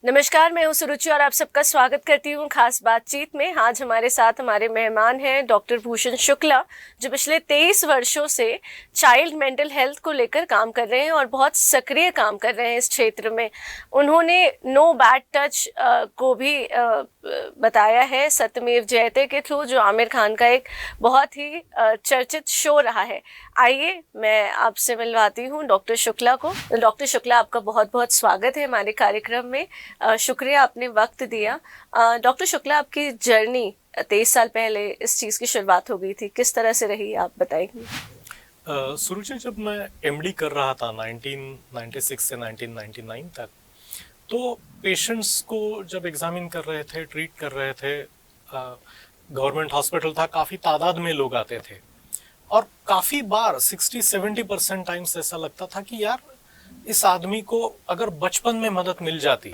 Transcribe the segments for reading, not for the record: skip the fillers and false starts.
नमस्कार, मैं हूं सुरुचि और आप सबका स्वागत करती हूं खास बातचीत में। आज हमारे साथ हमारे मेहमान हैं डॉक्टर भूषण शुक्ला, जो पिछले 23 वर्षों से चाइल्ड मेंटल हेल्थ को लेकर काम कर रहे हैं और बहुत सक्रिय काम कर रहे हैं इस क्षेत्र में। उन्होंने नो बैड टच को भी बताया है सत्यमेव जयते के थ्रू, जो आमिर खान का एक बहुत ही चर्चित शो रहा है। आइए मैं आपसे मिलवाती हूँ डॉक्टर शुक्ला को। डॉक्टर शुक्ला, आपका बहुत बहुत स्वागत है हमारे कार्यक्रम में। शुक्रिया आपने वक्त दिया। डॉक्टर शुक्ला, आपकी जर्नी 23 साल पहले इस चीज़ की शुरुआत हो गई थी, किस तरह से रही आप बताएंगे? सुरुचि, जब मैं एमडी कर रहा था 1996 से 1999 तक, तो पेशेंट्स को जब एग्जामिन कर रहे थे, ट्रीट कर रहे थे, गवर्नमेंट हॉस्पिटल था, काफ़ी तादाद में लोग आते थे और काफ़ी बार 60-70% टाइम्स ऐसा लगता था कि यार इस आदमी को अगर बचपन में मदद मिल जाती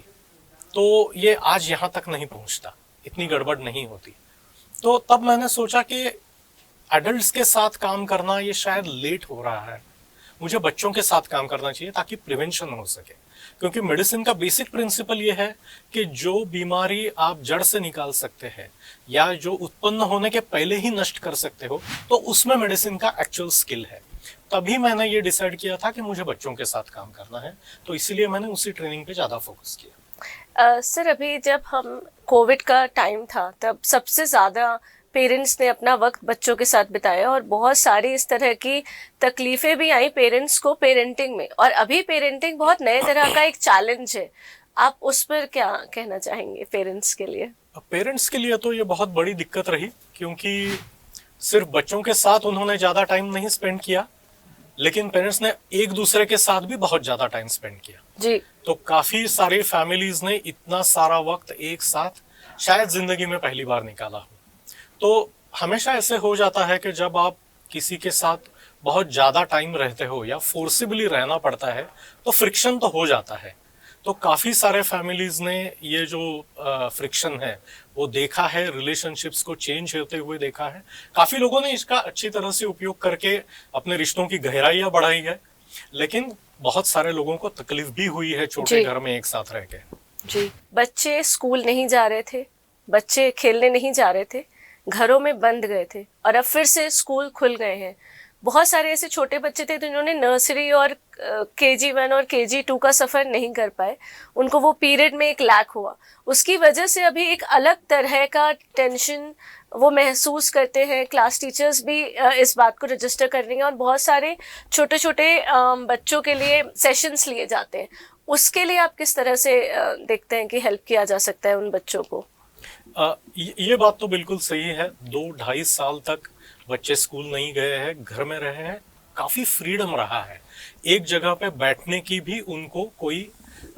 तो ये आज यहाँ तक नहीं पहुँचता, इतनी गड़बड़ नहीं होती। तो तब मैंने सोचा कि एडल्ट्स के साथ काम करना ये शायद लेट हो रहा है, मुझे बच्चों के साथ काम करना चाहिए ताकि प्रिवेंशन हो सके। क्योंकि मेडिसिन का बेसिक प्रिंसिपल ये है कि जो बीमारी आप जड़ से निकाल सकते हैं या जो उत्पन्न होने के पहले ही नष्ट कर सकते हो, तो उसमें मेडिसिन का एक्चुअल स्किल है। तभी मैंने ये डिसाइड किया था कि मुझे बच्चों के साथ काम करना है, तो इसीलिए मैंने उसी ट्रेनिंग पे ज़्यादा फोकस किया। सर, अभी जब हम कोविड का टाइम था तब सबसे ज़्यादा पेरेंट्स ने अपना वक्त बच्चों के साथ बिताया और बहुत सारी इस तरह की तकलीफें भी आई पेरेंट्स को पेरेंटिंग में। और अभी पेरेंटिंग बहुत नए तरह का एक चैलेंज है, आप उस पर क्या कहना चाहेंगे पेरेंट्स के लिए? पेरेंट्स के लिए तो ये बहुत बड़ी दिक्कत रही, क्योंकि सिर्फ बच्चों के साथ उन्होंने ज़्यादा टाइम नहीं स्पेंड किया, लेकिन पेरेंट्स ने एक दूसरे के साथ भी बहुत ज़्यादा टाइम स्पेंड किया जी। तो काफ़ी सारे फैमिलीज ने इतना सारा वक्त एक साथ शायद ज़िंदगी में पहली बार निकाला हो। तो हमेशा ऐसे हो जाता है कि जब आप किसी के साथ बहुत ज़्यादा टाइम रहते हो या फोर्सिबली रहना पड़ता है तो फ्रिक्शन तो हो जाता है। तो काफ़ी सारे फैमिलीज़ ने ये जो फ्रिक्शन है वो देखा है, रिलेशनशिप्स को चेंज होते हुए देखा है। काफ़ी लोगों ने इसका अच्छी तरह से उपयोग करके अपने रिश्तों की गहराइयाँ बढ़ाई है, लेकिन बहुत सारे लोगों को तकलीफ भी हुई है छोटे घर में एक साथ रह के। जी, बच्चे स्कूल नहीं जा रहे थे, बच्चे खेलने नहीं जा रहे थे, घरों में बंद गए थे और अब फिर से स्कूल खुल गए हैं। बहुत सारे ऐसे छोटे बच्चे थे जिन्होंने नर्सरी और KG1 और KG2 का सफ़र नहीं कर पाए, उनको वो पीरियड में एक लैक हुआ। उसकी वजह से अभी एक अलग तरह का टेंशन वो महसूस करते हैं। क्लास टीचर्स भी इस बात को रजिस्टर कर रही हैं और बहुत सारे छोटे छोटे बच्चों के लिए सेशंस लिए जाते हैं। उसके लिए आप किस तरह से देखते हैं कि हेल्प किया जा सकता है उन बच्चों को? ये बात तो बिल्कुल सही है। 2-2.5 साल तक बच्चे स्कूल नहीं गए हैं, घर में रहे हैं, काफ़ी फ्रीडम रहा है। एक जगह पे बैठने की भी उनको कोई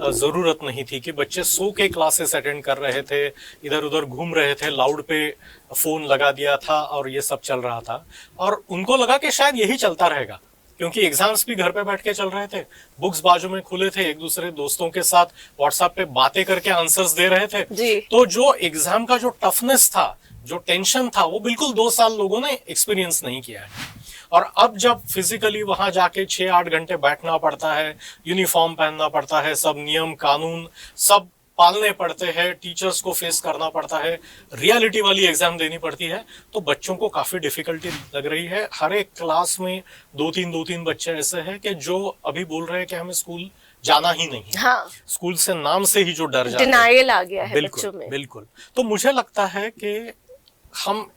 ज़रूरत नहीं थी कि बच्चे सो के क्लासेस अटेंड कर रहे थे, इधर उधर घूम रहे थे, लाउड पे फ़ोन लगा दिया था और ये सब चल रहा था। और उनको लगा कि शायद यही चलता रहेगा, क्योंकि एग्जाम्स भी घर पे बैठ के चल रहे थे, बुक्स बाजू में खुले थे, एक दूसरे दोस्तों के साथ व्हाट्सएप पे बातें करके आंसर्स दे रहे थे जी। तो जो एग्जाम का जो टफनेस था, जो टेंशन था, वो बिल्कुल 2 साल लोगों ने एक्सपीरियंस नहीं किया है। और अब जब फिजिकली वहां जाके 6-8 घंटे बैठना पड़ता है, यूनिफॉर्म पहनना पड़ता है, सब नियम कानून सब पालने पड़ते हैं, टीचर्स को फेस करना पड़ता है, रियलिटी वाली एग्जाम देनी पड़ती है, तो बच्चों को काफी डिफिकल्टी लग रही है। हर एक क्लास में 2-3 बच्चे ऐसे हैं कि जो अभी बोल रहे हैं कि हमें स्कूल जाना ही नहीं। हाँ। स्कूल से नाम से ही जो डर जाता है, डिनायल आ गया है बच्चों में। बिल्कुल। तो मुझे लगता है कि हम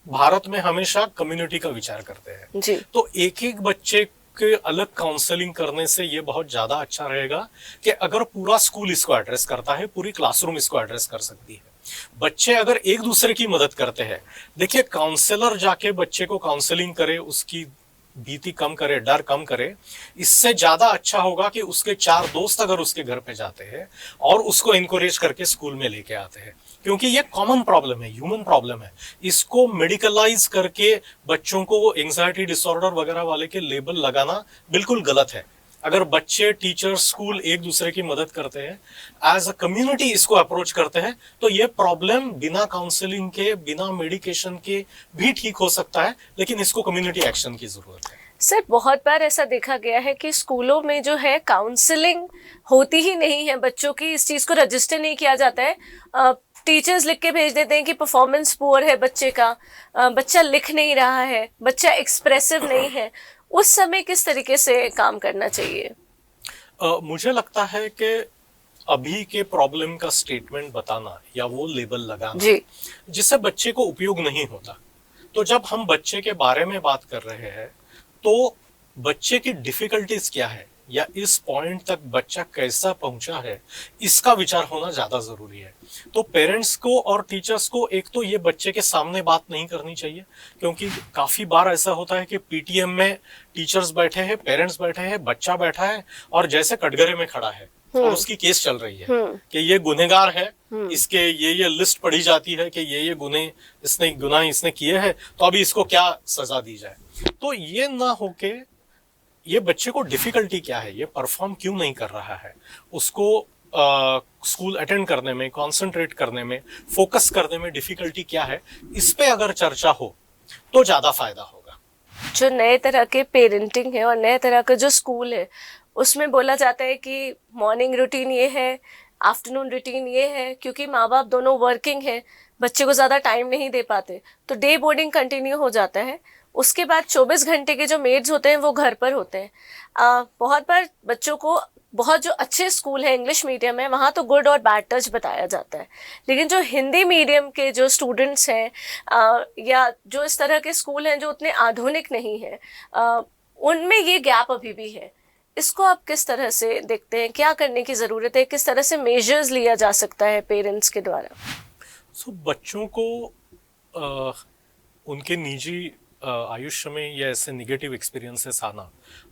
भारत में हमेशा कम्युनिटी का विचार करते हैं जी। तो एक एक बच्चे के अलग काउंसलिंग करने से ये बहुत ज्यादा अच्छा रहेगा कि अगर पूरा स्कूल इसको एड्रेस करता है, पूरी क्लासरूम इसको एड्रेस कर सकती है। बच्चे अगर एक दूसरे की मदद करते हैं, देखिए काउंसलर जाके बच्चे को काउंसलिंग करे, उसकी भीति कम करे, डर कम करे, इससे ज्यादा अच्छा होगा कि उसके 4 दोस्त अगर उसके घर पे जाते हैं और उसको इनकरेज करके स्कूल में लेके आते हैं, क्योंकि ये कॉमन प्रॉब्लम है, ह्यूमन प्रॉब्लम है। इसको मेडिकलाइज करके बच्चों को एंजाइटी डिसऑर्डर वगैरह वाले के लेबल लगाना बिल्कुल गलत है। अगर बच्चे, टीचर, स्कूल एक दूसरे की मदद करते हैं, एज अ कम्युनिटी इसको अप्रोच करते हैं, तो ये प्रॉब्लम बिना काउंसलिंग के, बिना मेडिकेशन के भी ठीक हो सकता है, लेकिन इसको कम्युनिटी एक्शन की जरूरत है। सर बहुत बार ऐसा देखा गया है कि स्कूलों में जो है काउंसलिंग होती ही नहीं है बच्चों की, इस चीज़ को रजिस्टर नहीं किया जाता है। टीचर्स लिख के भेज देते हैं कि परफॉर्मेंस पुअर है बच्चे का, बच्चा लिख नहीं रहा है, बच्चा एक्सप्रेसिव नहीं है। उस समय किस तरीके से काम करना चाहिए? मुझे लगता है कि अभी के प्रॉब्लम का स्टेटमेंट बताना या वो लेबल लगाना जी। जिससे बच्चे को उपयोग नहीं होता। तो जब हम बच्चे के बारे में बात कर रहे हैं तो बच्चे की डिफिकल्टीज क्या है या इस पॉइंट तक बच्चा कैसा पहुंचा है, इसका विचार होना ज्यादा जरूरी है। तो पेरेंट्स को और टीचर्स को एक तो ये बच्चे के सामने बात नहीं करनी चाहिए, क्योंकि काफी बार ऐसा होता है कि पीटीएम में टीचर्स बैठे हैं, पेरेंट्स बैठे हैं, बच्चा बैठा है और जैसे कटघरे में खड़ा है और उसकी केस चल रही है कि ये गुनहगार है, इसके ये लिस्ट पढ़ी जाती है कि ये गुनाह इसने किए हैं, तो अभी इसको क्या सजा दी जाए। तो ये ना होके ये बच्चे को डिफिकल्टी क्या है, ये परफॉर्म क्यों नहीं कर रहा है, उसको स्कूल अटेंड करने में, कंसंट्रेट करने में, फोकस करने में डिफिकल्टी क्या है, इस पे अगर चर्चा हो तो ज्यादा फायदा होगा। जो नए तरह के पेरेंटिंग है और नए तरह का जो स्कूल है उसमें बोला जाता है कि मॉर्निंग रूटीन ये है, आफ्टरनून रूटीन ये है, क्योंकि माँ बाप दोनों वर्किंग हैं, बच्चे को ज़्यादा टाइम नहीं दे पाते, तो डे बोर्डिंग कंटिन्यू हो जाता है। उसके बाद 24 घंटे के जो मेड्स होते हैं वो घर पर होते हैं। बहुत बार बच्चों को बहुत जो अच्छे स्कूल है इंग्लिश मीडियम है वहाँ तो गुड और बैड टच बताया जाता है, लेकिन जो हिंदी मीडियम के जो स्टूडेंट्स हैं या जो इस तरह के स्कूल हैं जो उतने आधुनिक नहीं हैं, उनमें ये गैप अभी भी है। इसको आप किस तरह से देखते हैं, क्या करने की ज़रूरत है, किस तरह से मेजर्स लिया जा सकता है पेरेंट्स के द्वारा? बच्चों को उनके निजी आयुष्य में ये ऐसे निगेटिव एक्सपीरियंसेस आना,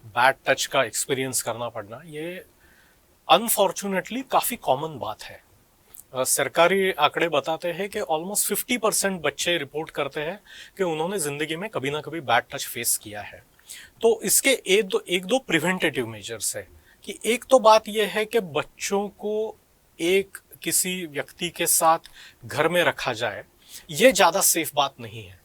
बैड टच का एक्सपीरियंस करना पड़ना, ये अनफॉर्चुनेटली काफ़ी कॉमन बात है। सरकारी आंकड़े बताते हैं कि ऑलमोस्ट 50% बच्चे रिपोर्ट करते हैं कि उन्होंने ज़िंदगी में कभी ना कभी बैड टच फेस किया है। तो इसके एक दो प्रिवेंटेटिव मेजर्स है कि एक तो बात यह है कि बच्चों को एक किसी व्यक्ति के साथ घर में रखा जाए, ये ज़्यादा सेफ बात नहीं है।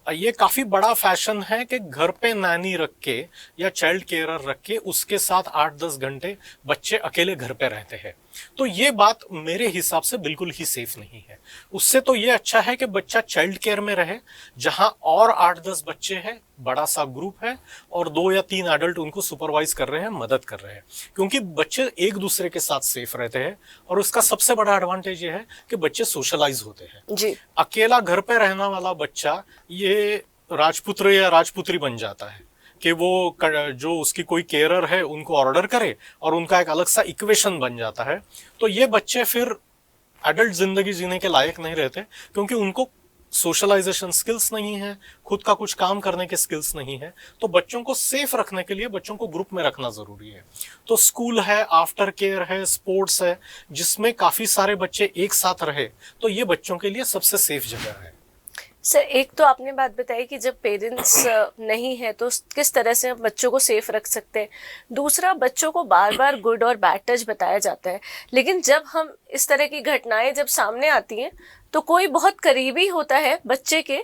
ये काफी बड़ा फैशन है कि घर पे नैनी रख के या चाइल्ड केयरर रख के उसके साथ 8-10 घंटे बच्चे अकेले घर पे रहते हैं। तो ये बात मेरे हिसाब से बिल्कुल ही सेफ नहीं है। उससे तो ये अच्छा है कि बच्चा चाइल्ड केयर में रहे जहां और 8-10 बच्चे हैं, बड़ा सा ग्रुप है और 2 या 3 एडल्ट उनको सुपरवाइज कर रहे हैं, मदद कर रहे हैं, क्योंकि बच्चे एक दूसरे के साथ सेफ रहते हैं। और उसका सबसे बड़ा एडवांटेज ये है कि बच्चे सोशलाइज होते हैं जी। अकेला घर पे रहने वाला बच्चा ये राजपुत्र या राजपुत्री बन जाता है कि वो जो उसकी कोई केयरर है उनको ऑर्डर करे और उनका एक अलग सा इक्वेशन बन जाता है। तो ये बच्चे फिर एडल्ट जिंदगी जीने के लायक नहीं रहते, क्योंकि उनको सोशलाइजेशन स्किल्स नहीं है, खुद का कुछ काम करने के स्किल्स नहीं है। तो बच्चों को सेफ रखने के लिए बच्चों को ग्रुप में रखना जरूरी है। तो स्कूल है, आफ्टर केयर है, स्पोर्ट्स है, जिसमें काफी सारे बच्चे एक साथ रहे, तो ये बच्चों के लिए सबसे सेफ जगह है। सर एक तो आपने बात बताई कि जब पेरेंट्स नहीं है तो किस तरह से हम बच्चों को सेफ रख सकते हैं। दूसरा, बच्चों को बार बार गुड और बैड टच बताया जाता है, लेकिन जब हम इस तरह की घटनाएं जब सामने आती हैं तो कोई बहुत करीबी होता है बच्चे के,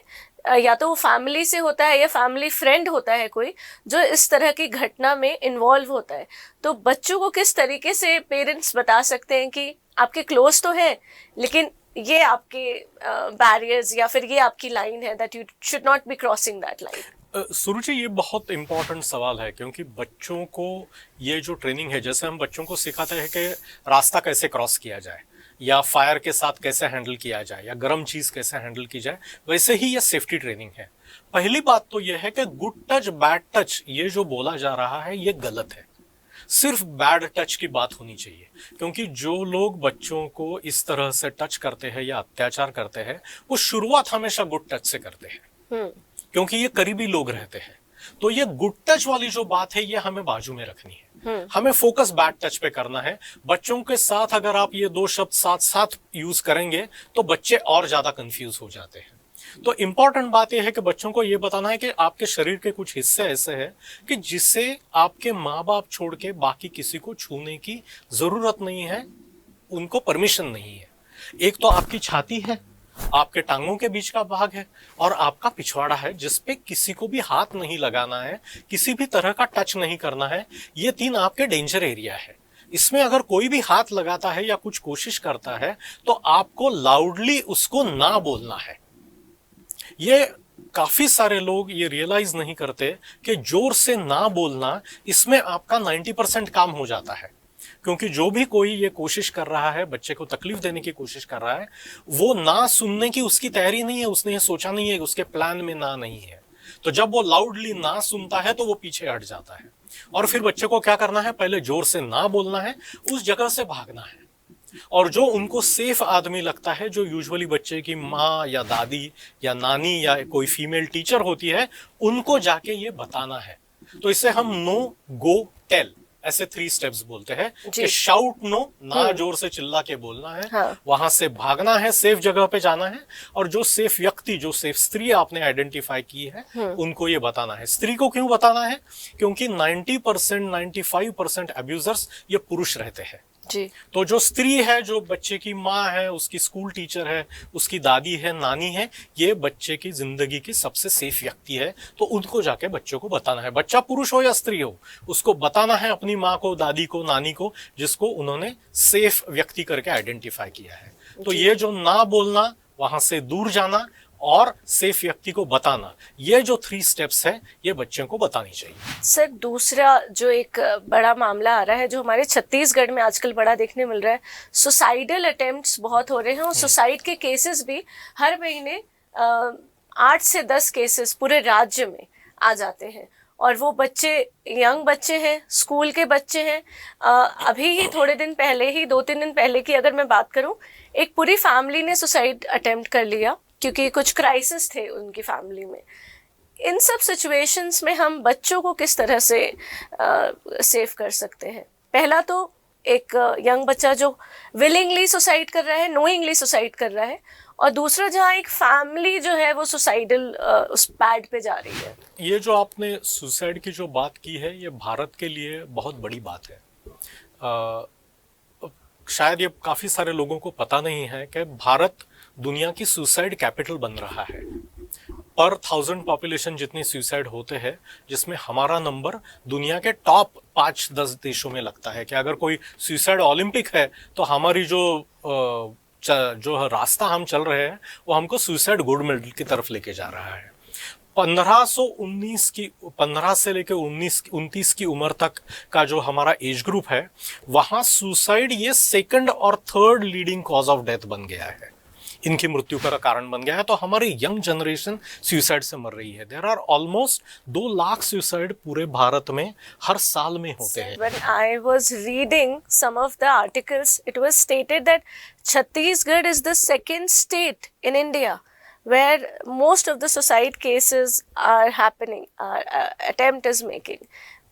या तो वो फैमिली से होता है या फैमिली फ्रेंड होता है कोई, जो इस तरह की घटना में इन्वॉल्व होता है। तो बच्चों को किस तरीके से पेरेंट्स बता सकते हैं कि आपके क्लोज तो हैं, लेकिन ये आपके बैरियर्स या फिर ये आपकी लाइन है, that you should not be crossing that line? Suruchi, ये बहुत इंपॉर्टेंट सवाल है, क्योंकि बच्चों को ये जो ट्रेनिंग है, जैसे हम बच्चों को सिखाते हैं कि रास्ता कैसे क्रॉस किया जाए या फायर के साथ कैसे हैंडल किया जाए या गर्म चीज कैसे हैंडल की जाए, वैसे ही ये सेफ्टी ट्रेनिंग है। पहली बात तो ये है कि गुड टच बैड टच ये जो बोला जा रहा है ये गलत है। सिर्फ बैड टच की बात होनी चाहिए, क्योंकि जो लोग बच्चों को इस तरह से टच करते हैं या अत्याचार करते हैं वो शुरुआत हमेशा गुड टच से करते हैं, क्योंकि ये करीबी लोग रहते हैं। तो ये गुड टच वाली जो बात है ये हमें बाजू में रखनी है, हमें फोकस बैड टच पे करना है। बच्चों के साथ अगर आप ये 2 शब्द साथ साथ यूज करेंगे तो बच्चे और ज्यादा कंफ्यूज हो जाते हैं। तो इंपॉर्टेंट बात यह है कि बच्चों को यह बताना है कि आपके शरीर के कुछ हिस्से ऐसे हैं कि जिसे आपके माँ बाप छोड़ के बाकी किसी को छूने की जरूरत नहीं है, उनको परमिशन नहीं है। एक तो आपकी छाती है, आपके टांगों के बीच का भाग है और आपका पिछवाड़ा है, जिसपे किसी को भी हाथ नहीं लगाना है, किसी भी तरह का टच नहीं करना है। ये 3 आपके डेंजर एरिया है। इसमें अगर कोई भी हाथ लगाता है या कुछ कोशिश करता है तो आपको लाउडली उसको ना बोलना है। ये काफी सारे लोग ये रियलाइज नहीं करते कि जोर से ना बोलना, इसमें आपका 90% काम हो जाता है। क्योंकि जो भी कोई ये कोशिश कर रहा है, बच्चे को तकलीफ देने की कोशिश कर रहा है, वो ना सुनने की उसकी तैयारी नहीं है, उसने ये सोचा नहीं है, उसके प्लान में ना नहीं है। तो जब वो लाउडली ना सुनता है तो वो पीछे हट जाता है। और फिर बच्चे को क्या करना है, पहले जोर से ना बोलना है, उस जगह से भागना है। और जो उनको सेफ आदमी लगता है, जो यूजुअली बच्चे की माँ या दादी या नानी या कोई फीमेल टीचर होती है, उनको जाके ये बताना है। तो इसे हम नो गो टेल ऐसे 3 स्टेप्स बोलते हैं कि शाउट नो, ना जोर से चिल्ला के बोलना है, हाँ। वहां से भागना है, सेफ जगह पे जाना है। और जो सेफ व्यक्ति, जो सेफ स्त्री आपने आइडेंटिफाई की है, उनको ये बताना है। स्त्री को क्यों बताना है? क्योंकि 90% 95% अब्यूजर्स ये पुरुष रहते हैं जी। तो जो स्त्री है, जो बच्चे की माँ है, उसकी स्कूल टीचर है, उसकी दादी है, नानी है, ये बच्चे की जिंदगी की सबसे सेफ व्यक्ति है। तो उनको जाके बच्चों को बताना है, बच्चा पुरुष हो या स्त्री हो, उसको बताना है अपनी माँ को, दादी को, नानी को, जिसको उन्होंने सेफ व्यक्ति करके आइडेंटिफाई किया है। तो ये जो ना बोलना, वहां से दूर जाना और सेफ व्यक्ति को बताना, ये जो 3 स्टेप्स है, ये बच्चों को बतानी चाहिए। सर, दूसरा जो एक बड़ा मामला आ रहा है, जो हमारे छत्तीसगढ़ में आजकल बड़ा देखने मिल रहा है, सुसाइडल अटेम्प्ट्स बहुत हो रहे हैं और सुसाइड के केसेस भी हर महीने 8 से 10 केसेस पूरे राज्य में आ जाते हैं। और वो बच्चे यंग बच्चे हैं, स्कूल के बच्चे हैं। अभी ही थोड़े दिन पहले ही, 2-3 दिन पहले की अगर मैं बात करूं, एक पूरी फैमिली ने सुसाइड अटेम्प्ट कर लिया क्योंकि कुछ क्राइसिस थे उनकी फैमिली में। इन सब सिचुएशंस में हम बच्चों को किस तरह से सेव कर सकते हैं? पहला तो एक यंग बच्चा जो विलिंगली सुसाइड कर रहा है, नोइंगली सुसाइड कर रहा है, और दूसरा जहाँ एक फैमिली जो है वो सुसाइडल उस पैड पे जा रही है। ये जो आपने सुसाइड की जो बात की है, ये भारत के लिए बहुत बड़ी बात है। शायद ये काफी सारे लोगों को पता नहीं है कि भारत दुनिया की सुसाइड कैपिटल बन रहा है। पर 1000 पॉपुलेशन जितनी सुसाइड होते हैं, जिसमें हमारा नंबर दुनिया के टॉप 5-10 देशों में लगता है। कि अगर कोई सुसाइड ओलंपिक है तो हमारी जो रास्ता हम चल रहे हैं, वो हमको सुसाइड गोल्ड मेडल की तरफ लेके जा रहा है। 15 से लेकर 29 की उम्र तक का जो हमारा एज ग्रुप है, वहां सुसाइड ये 2nd और 3rd leading cause of death बन गया है, इनकी मृत्यु का कारण बन गया है। तो हमारी यंग जनरेशन सुसाइड से मर रही है। There are almost 2 lakh suicide पूरे भारत में हर साल में होते हैं। When I was reading some of the articles, it was stated that Chhattisgarh is the 2nd state in India where most of the suicide cases are happening, attempt is making.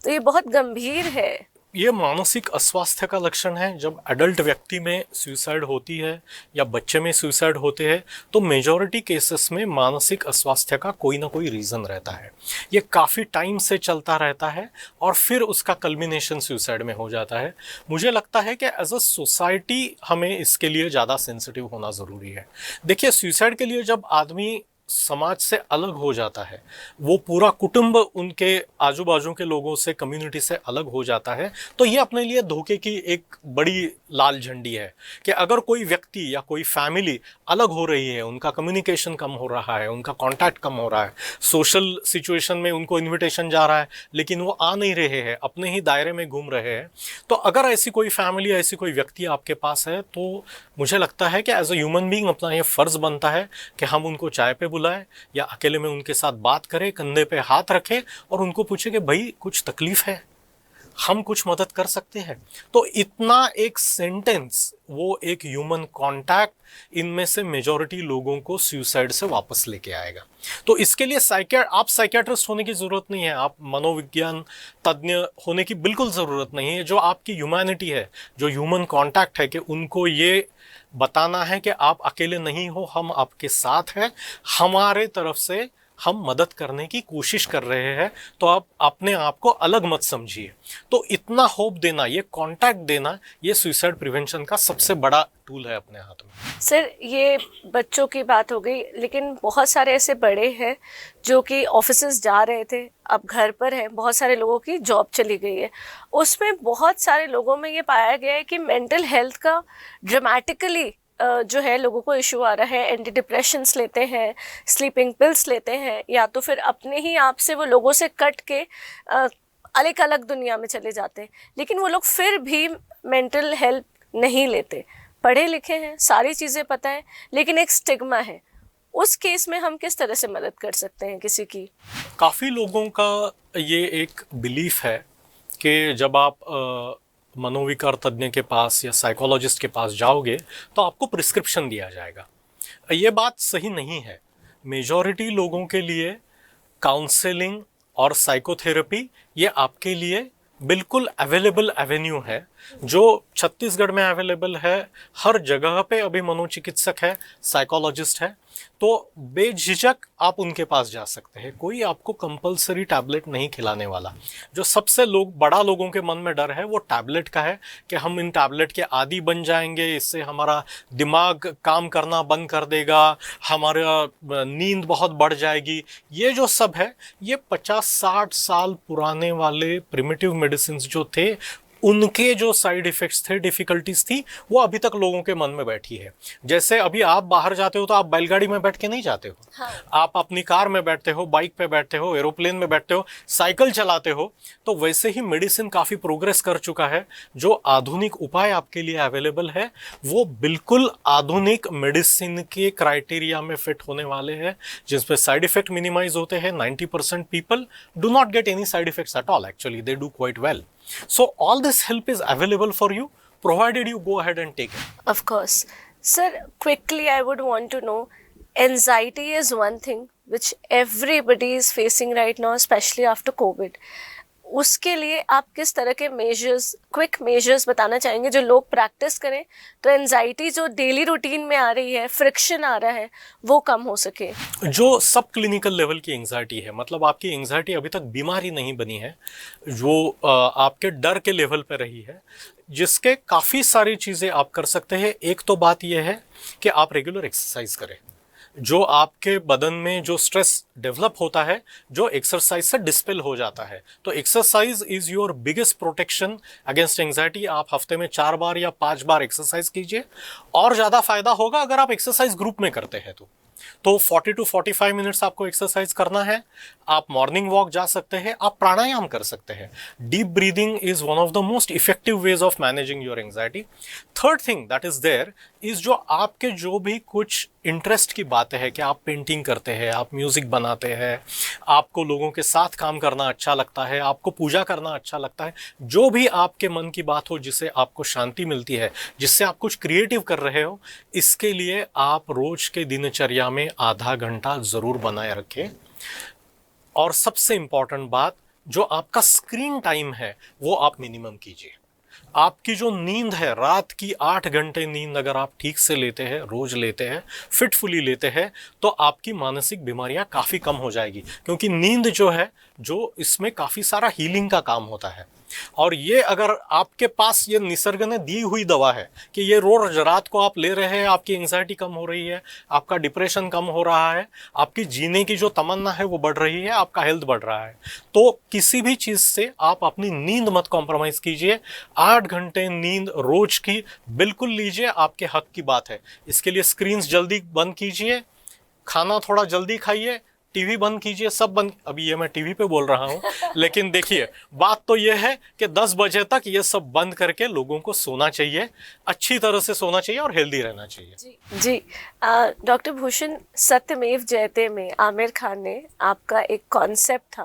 तो ये बहुत गंभीर है। ये मानसिक अस्वास्थ्य का लक्षण है। जब एडल्ट व्यक्ति में सुसाइड होती है या बच्चे में सुसाइड होते हैं, तो मेजॉरिटी केसेस में मानसिक अस्वास्थ्य का कोई ना कोई रीज़न रहता है। ये काफ़ी टाइम से चलता रहता है और फिर उसका कल्मिनेशन सुसाइड में हो जाता है। मुझे लगता है कि एज अ सोसाइटी हमें इसके लिए ज़्यादा सेंसिटिव होना ज़रूरी है। देखिए, सुसाइड के लिए जब आदमी समाज से अलग हो जाता है, वो पूरा कुटुंब उनके आजू बाजू के लोगों से, कम्युनिटी से अलग हो जाता है, तो ये अपने लिए धोखे की एक बड़ी लाल झंडी है कि अगर कोई व्यक्ति या कोई फैमिली अलग हो रही है, उनका कम्युनिकेशन कम हो रहा है, उनका कांटेक्ट कम हो रहा है, सोशल सिचुएशन में उनको इन्विटेशन जा रहा है लेकिन वो आ नहीं रहे हैं, अपने ही दायरे में घूम रहे हैं, तो अगर ऐसी कोई फैमिली, ऐसी कोई व्यक्ति आपके पास है, तो मुझे लगता है कि एज अ ह्यूमन बीइंग अपना ये फ़र्ज़ बनता है कि हम उनको चाय पे बुलाएं या अकेले में उनके साथ बात करें, कंधे पे हाथ रखें और उनको पूछे कि भाई कुछ तकलीफ है, हम कुछ मदद कर सकते हैं। तो इतना एक सेंटेंस, वो एक ह्यूमन कांटेक्ट, इनमें से मेजॉरिटी लोगों को सुसाइड से वापस लेके आएगा। तो इसके लिए आप साइकियाट्रिस्ट होने की ज़रूरत नहीं है, आप मनोविज्ञान तज्ञ होने की बिल्कुल ज़रूरत नहीं है। जो आपकी ह्यूमैनिटी है, जो ह्यूमन कांटेक्ट है, कि उनको ये बताना है कि आप अकेले नहीं हो, हम आपके साथ हैं, हमारे तरफ से हम मदद करने की कोशिश कर रहे हैं, तो आप अपने आप को अलग मत समझिए। तो इतना होप देना, ये कांटेक्ट देना, ये सुसाइड प्रिवेंशन का सबसे बड़ा टूल है अपने हाथ में। सर, ये बच्चों की बात हो गई, लेकिन बहुत सारे ऐसे बड़े हैं जो कि ऑफिसेज जा रहे थे, अब घर पर हैं। बहुत सारे लोगों की जॉब चली गई है। उसमें बहुत सारे लोगों में ये पाया गया है कि मेंटल हेल्थ का ड्रामेटिकली जो है लोगों को इशू आ रहा है। एंटी डिप्रेशंस लेते हैं, स्लीपिंग पिल्स लेते हैं, या तो फिर अपने ही आप से वो लोगों से कट के अलग अलग दुनिया में चले जाते हैं। लेकिन वो लोग फिर भी मेंटल हेल्प नहीं लेते। पढ़े लिखे हैं, सारी चीज़ें पता है, लेकिन एक स्टिग्मा है। उस केस में हम किस तरह से मदद कर सकते हैं किसी की? काफ़ी लोगों का ये एक बिलीफ है कि जब आप मनोविकार तज्ञ के पास या साइकोलॉजिस्ट के पास जाओगे तो आपको प्रिस्क्रिप्शन दिया जाएगा। ये बात सही नहीं है। मेजॉरिटी लोगों के लिए काउंसलिंग और साइकोथेरेपी ये आपके लिए बिल्कुल अवेलेबल एवेन्यू है, जो छत्तीसगढ़ में अवेलेबल है। हर जगह पे अभी मनोचिकित्सक है, साइकोलॉजिस्ट है, तो बेझिझक आप उनके पास जा सकते हैं। कोई आपको कंपलसरी टैबलेट नहीं खिलाने वाला। जो सबसे बड़ा लोगों के मन में डर है वो टैबलेट का है कि हम इन टैबलेट के आदी बन जाएंगे, इससे हमारा दिमाग काम करना बंद कर देगा, हमारा नींद बहुत बढ़ जाएगी। ये जो सब है, ये 50-60 साल पुराने वाले प्रिमिटिव मेडिसिन जो थे, उनके जो साइड इफेक्ट्स थे, डिफिकल्टीज थी, वो अभी तक लोगों के मन में बैठी है। जैसे अभी आप बाहर जाते हो तो आप बैलगाड़ी में बैठ के नहीं जाते हो। हाँ। आप अपनी कार में बैठते हो, बाइक पे बैठते हो, एरोप्लेन में बैठते हो, साइकिल चलाते हो। तो वैसे ही मेडिसिन काफ़ी प्रोग्रेस कर चुका है। जो आधुनिक उपाय आपके लिए अवेलेबल है वो बिल्कुल आधुनिक मेडिसिन के क्राइटेरिया में फिट होने वाले हैं, जिसपे साइड इफेक्ट मिनिमाइज होते हैं। 90% people do not get any side effects at all. Actually, they do quite well. So all this help is available for you, provided you go ahead and take it. Of course. Sir, quickly I would want to know, anxiety is one thing which everybody is facing right now, especially after COVID. उसके लिए आप किस तरह के measures, quick measures बताना चाहेंगे जो लोग प्रैक्टिस करें तो एंजाइटी जो डेली रूटीन में आ रही है, फ्रिक्शन आ रहा है, वो कम हो सके? जो सब क्लिनिकल लेवल की एंजाइटी है, मतलब आपकी एंजाइटी अभी तक बीमारी नहीं बनी है, जो आपके डर के लेवल पे रही है, जिसके काफ़ी सारी चीज़ें आप कर सकते हैं। एक तो बात यह है कि आप रेगुलर एक्सरसाइज करें। जो आपके बदन में जो स्ट्रेस डेवलप होता है, जो एक्सरसाइज से डिस्पेल हो जाता है, तो exercise is your biggest protection against anxiety. आप हफ्ते में 4 बार या 5 बार एक्सरसाइज कीजिए। और ज़्यादा फायदा होगा अगर आप एक्सरसाइज ग्रुप में करते हैं तो 40 to 45 मिनट्स आपको एक्सरसाइज करना है। आप मॉर्निंग वॉक जा सकते हैं, आप प्राणायाम कर सकते हैं। Deep breathing is one of the most effective ways of managing your anxiety. Third thing that is there is जो आपके जो भी कुछ इंटरेस्ट की बातें हैं, कि आप पेंटिंग करते हैं, आप म्यूजिक बनाते हैं, आपको लोगों के साथ काम करना अच्छा लगता है, आपको पूजा करना अच्छा लगता है, जो भी आपके मन की बात हो, जिससे आपको शांति मिलती है, जिससे आप कुछ क्रिएटिव कर रहे हो, इसके लिए आप रोज के दिनचर्या में आधा घंटा जरूर बनाए रखें। और सबसे इंपॉर्टेंट बात, जो आपका स्क्रीन टाइम है वो आप मिनिमम कीजिए। आपकी जो नींद है, रात की 8 घंटे नींद अगर आप ठीक से लेते हैं, रोज लेते हैं, फिटफुली लेते हैं, तो आपकी मानसिक बीमारियां काफ़ी कम हो जाएगी। क्योंकि नींद जो है, जो इसमें काफ़ी सारा हीलिंग का काम होता है। और ये अगर आपके पास ये निसर्ग ने दी हुई दवा है कि ये रोज रात को आप ले रहे हैं, आपकी एंजाइटी कम हो रही है, आपका डिप्रेशन कम हो रहा है, आपकी जीने की जो तमन्ना है वो बढ़ रही है, आपका हेल्थ बढ़ रहा है, तो किसी भी चीज़ से आप अपनी नींद मत कॉम्प्रोमाइज़ कीजिए। 8 घंटे नींद रोज की बिल्कुल लीजिए, आपके हक की बात है। इसके लिए स्क्रीन्स जल्दी बंद कीजिए, खाना थोड़ा जल्दी खाइए, टीवी बंद कीजिए, सब बंद। अभी ये मैं टीवी पे बोल रहा हूँ, लेकिन देखिए बात तो ये है कि 10 बजे तक ये सब बंद करके लोगों को सोना चाहिए, अच्छी तरह से सोना चाहिए और हेल्दी रहना चाहिए। जी डॉक्टर भूषण, सत्यमेव जयते में आमिर खान ने आपका एक कॉन्सेप्ट था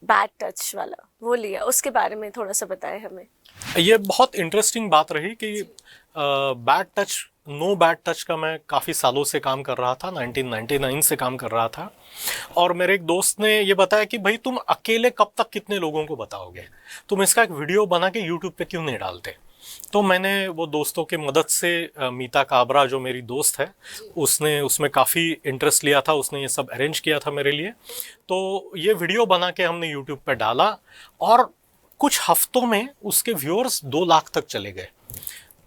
बैड टच वाला, वो लिया, उसके बारे में थोड़ा सा बताएं हमें। ये बहुत इंटरेस्टिंग बात रही कि bad touch, no bad touch का मैं काफ़ी सालों से काम कर रहा था, 1999 से काम कर रहा था। और मेरे एक दोस्त ने ये बताया कि भाई तुम अकेले कब तक कितने लोगों को बताओगे, तुम इसका एक वीडियो बना के यूट्यूब पे क्यों नहीं डालते। तो मैंने वो दोस्तों की मदद से मीता काबरा जो मेरी दोस्त है, उसने उसमें काफ़ी इंटरेस्ट लिया था, उसने ये सब अरेंज किया था मेरे लिए। तो ये वीडियो बना के हमने यूट्यूब पे डाला और कुछ हफ्तों में उसके व्यूअर्स 2 लाख तक चले गए।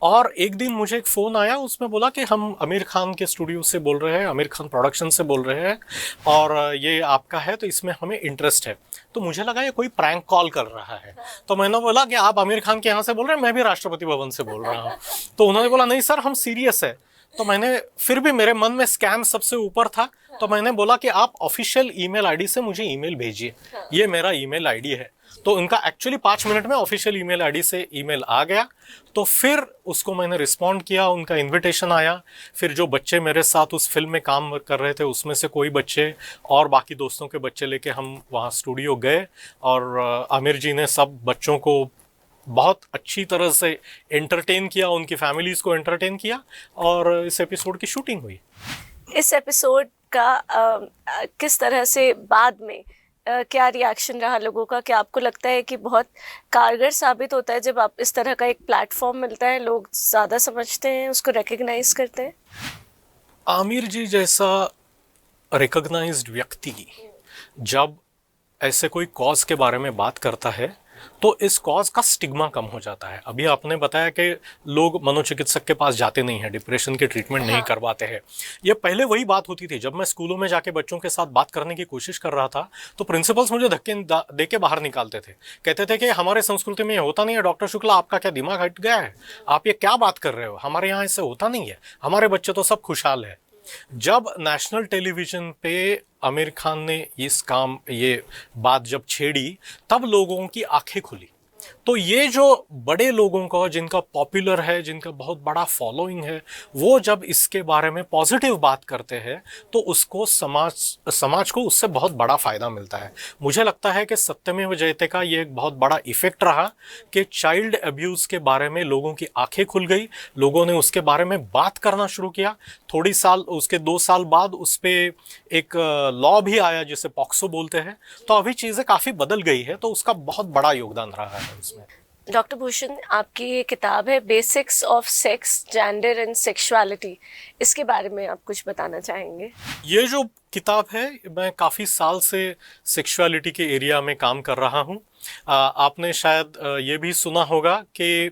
और एक दिन मुझे एक फ़ोन आया, उसमें बोला कि हम आमिर खान के स्टूडियो से बोल रहे हैं, आमिर खान प्रोडक्शन से बोल रहे हैं, और ये आपका है तो इसमें हमें इंटरेस्ट है। तो मुझे लगा ये कोई प्रैंक कॉल कर रहा है। तो मैंने बोला कि आप आमिर खान के यहाँ से बोल रहे हैं, मैं भी राष्ट्रपति भवन से बोल रहा हूँ। तो उन्होंने बोला नहीं सर, हम सीरियस है। तो मैंने फिर भी, मेरे मन में स्कैम सबसे ऊपर था, तो मैंने बोला कि आप ऑफिशियल ईमेल आईडी से मुझे ईमेल भेजिए, ये मेरा ईमेल आईडी है। तो उनका एक्चुअली 5 मिनट में ऑफिशियल ईमेल आईडी से ईमेल आ गया। तो फिर उसको मैंने रिस्पॉन्ड किया, उनका इनविटेशन आया। फिर जो बच्चे मेरे साथ उस फिल्म में काम कर रहे थे, उसमें से कोई बच्चे और बाकी दोस्तों के बच्चे लेके हम वहाँ स्टूडियो गए, और आमिर जी ने सब बच्चों को बहुत अच्छी तरह से एंटरटेन किया, उनकी फैमिलीज़ को एंटरटेन किया, और इस एपिसोड की शूटिंग हुई। इस एपिसोड का किस तरह से बाद में क्या रिएक्शन रहा लोगों का? क्या आपको लगता है कि बहुत कारगर साबित होता है जब आप इस तरह का एक प्लेटफॉर्म मिलता है, लोग ज़्यादा समझते हैं, उसको रिकग्नाइज करते हैं? आमिर जी जैसा रिकग्नाइज्ड व्यक्ति जब ऐसे कोई कॉज के बारे में बात करता है तो इस कॉज का स्टिग्मा कम हो जाता है। अभी आपने बताया कि लोग मनोचिकित्सक के पास जाते नहीं हैं, डिप्रेशन के ट्रीटमेंट नहीं करवाते हैं। ये पहले वही बात होती थी। जब मैं स्कूलों में जाके बच्चों के साथ बात करने की कोशिश कर रहा था तो प्रिंसिपल्स मुझे धक्के दे के बाहर निकालते थे, कहते थे कि हमारे संस्कृति में ये होता नहीं है, डॉक्टर शुक्ला आपका क्या दिमाग हट गया है, आप ये क्या बात कर रहे हो, हमारे यहाँ ऐसे होता नहीं है, हमारे बच्चे तो सब खुशहाल है। जब नेशनल टेलीविजन पे आमिर खान ने ये बात जब छेड़ी, तब लोगों की आंखें खुली। तो ये जो बड़े लोगों का, जिनका पॉपुलर है, जिनका बहुत बड़ा फॉलोइंग है, वो जब इसके बारे में पॉजिटिव बात करते हैं तो उसको समाज को उससे बहुत बड़ा फायदा मिलता है। मुझे लगता है कि सत्यमेव जयते का ये एक बहुत बड़ा इफेक्ट रहा कि चाइल्ड अब्यूज़ के बारे में लोगों की आंखें खुल गई, लोगों ने उसके बारे में बात करना शुरू किया। उसके 2 साल बाद उस पर एक लॉ भी आया जिसे पॉक्सो बोलते हैं। तो अभी चीज़ें काफ़ी बदल गई है, तो उसका बहुत बड़ा योगदान रहा है उसमें। डॉक्टर भूषण, आपकी ये किताब है basics of sex, gender and sexuality, इसके बारे में आप कुछ बताना चाहेंगे? ये जो किताब है, मैं काफ़ी साल से सेक्सुअलिटी के एरिया में काम कर रहा हूँ। आपने शायद ये भी सुना होगा कि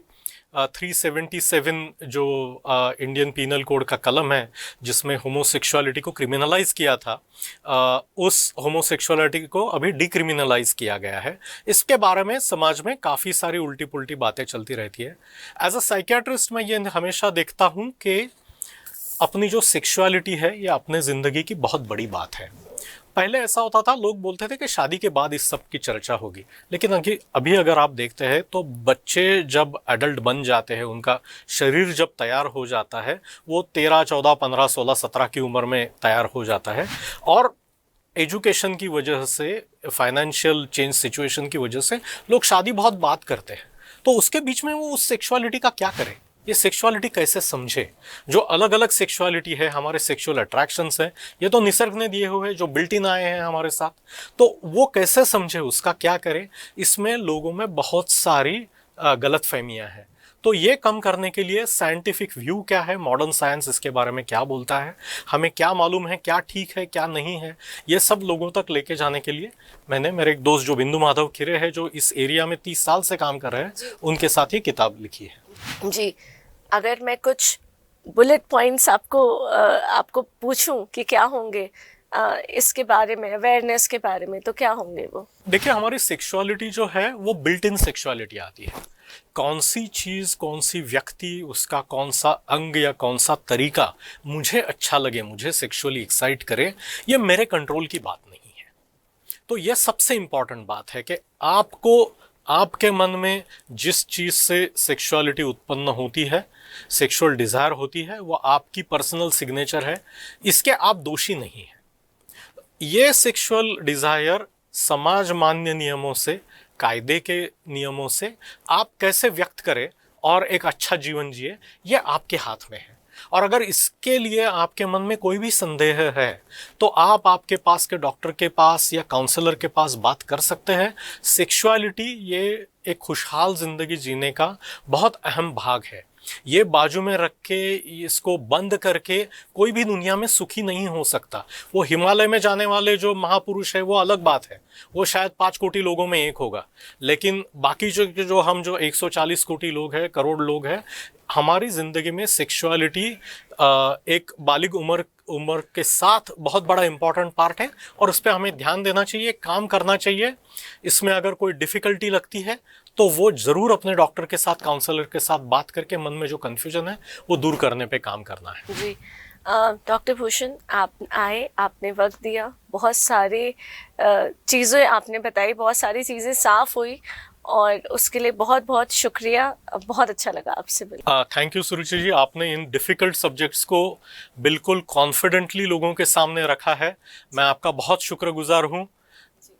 377 जो इंडियन पीनल कोड का कलम है जिसमें होमोसेक्सुअलिटी को क्रिमिनलाइज किया था, उस होमोसेक्सुअलिटी को अभी डिक्रिमिनलाइज किया गया है। इसके बारे में समाज में काफ़ी सारी उल्टी पुल्टी बातें चलती रहती है। एज अ साइकियाट्रिस्ट मैं ये हमेशा देखता हूँ कि अपनी जो सेक्सुअलिटी है ये अपने ज़िंदगी की बहुत बड़ी बात है। पहले ऐसा होता था, लोग बोलते थे कि शादी के बाद इस सब की चर्चा होगी, लेकिन अभी अगर आप देखते हैं तो बच्चे जब एडल्ट बन जाते हैं, उनका शरीर जब तैयार हो जाता है, वो 13, 14, 15, 16, 17 की उम्र में तैयार हो जाता है, और एजुकेशन की वजह से, फाइनेंशियल चेंज सिचुएशन की वजह से लोग शादी बहुत बात करते हैं। तो उसके बीच में वो उस सेक्सुअलिटी का क्या करें, ये सेक्सुअलिटी कैसे समझे? जो अलग अलग सेक्सुअलिटी है, हमारे सेक्सुअल अट्रैक्शंस हैं, ये तो निसर्ग ने दिए हुए, जो बिल्ट इन आए हैं हमारे साथ, तो वो कैसे समझे, उसका क्या करें? इसमें लोगों में बहुत सारी गलत फहमियाँ हैं। तो ये कम करने के लिए साइंटिफिक व्यू क्या है, मॉडर्न साइंस इसके बारे में क्या बोलता है, हमें क्या मालूम है, क्या ठीक है, क्या नहीं है, ये सब लोगों तक लेके जाने के लिए मैंने, मेरे एक दोस्त जो बिंदु माधव खिरे है, जो इस एरिया में 30 साल से काम कर रहे हैं, उनके साथ ये किताब लिखी है। जी, अगर मैं कुछ बुलेट पॉइंट्स आपको पूछूं कि क्या होंगे इसके बारे में, अवेयरनेस के बारे में, तो क्या होंगे वो? देखिए, हमारी सेक्सुअलिटी जो है वो बिल्ट इन सेक्सुअलिटी आती है। कौन सी चीज़, कौन सी व्यक्ति, उसका कौन सा अंग या कौन सा तरीका मुझे अच्छा लगे, मुझे सेक्सुअली एक्साइट करे, ये मेरे कंट्रोल की बात नहीं है। तो ये सबसे इम्पॉर्टेंट बात है कि आपके मन में जिस चीज़ से सेक्सुअलिटी उत्पन्न होती है, सेक्सुअल डिज़ायर होती है, वो आपकी पर्सनल सिग्नेचर है, इसके आप दोषी नहीं हैं। ये सेक्सुअल डिज़ायर समाज मान्य नियमों से, कायदे के नियमों से आप कैसे व्यक्त करें और एक अच्छा जीवन जिए, ये आपके हाथ में है। और अगर इसके लिए आपके मन में कोई भी संदेह है तो आप आपके पास के डॉक्टर के पास या काउंसलर के पास बात कर सकते हैं। सेक्सुअलिटी ये एक खुशहाल ज़िंदगी जीने का बहुत अहम भाग है। ये बाजू में रख के, इसको बंद करके कोई भी दुनिया में सुखी नहीं हो सकता। वो हिमालय में जाने वाले जो महापुरुष है वो अलग बात है, वो शायद 5 कोटि लोगों में एक होगा, लेकिन बाकी जो हम जो 140 कोटि लोग हैं, करोड़ लोग हैं, हमारी ज़िंदगी में सेक्सुअलिटी एक बालिग उम्र के साथ बहुत बड़ा इम्पॉर्टेंट पार्ट है और उस पर हमें ध्यान देना चाहिए, काम करना चाहिए। इसमें अगर कोई डिफ़िकल्टी लगती है तो वो ज़रूर अपने डॉक्टर के साथ, काउंसलर के साथ बात करके मन में जो कन्फ्यूजन है वो दूर करने पे काम करना है। जी, डॉक्टर भूषण, आप आए, आपने वक्त दिया, बहुत सारी चीज़ें आपने बताई, बहुत सारी चीज़ें साफ हुई और उसके लिए बहुत बहुत शुक्रिया। बहुत अच्छा लगा आपसे मिलकर। थैंक यू सुरुचि जी, आपने इन डिफ़िकल्ट सब्जेक्ट्स को बिल्कुल कॉन्फिडेंटली लोगों के सामने रखा है। मैं आपका बहुत शुक्रगुजार हूँ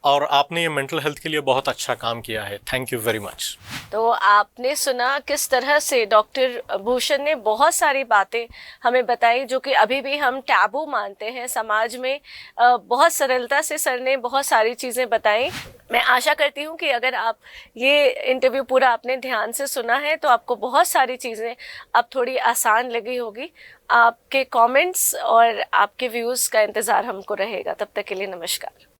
और आपने ये मेंटल हेल्थ के लिए बहुत अच्छा काम किया है। Thank you very much. तो आपने सुना किस तरह से डॉक्टर भूषण ने बहुत सारी बातें हमें बताई जो कि अभी भी हम टैबू मानते हैं समाज में। बहुत सरलता से सर ने बहुत सारी चीज़ें बताई। मैं आशा करती हूँ कि अगर आप ये इंटरव्यू पूरा आपने ध्यान से सुना है तो आपको बहुत सारी चीज़ें अब थोड़ी आसान लगी होगी। आपके कमेंट्स और आपके व्यूज़ का इंतज़ार हमको रहेगा। तब तक के लिए नमस्कार।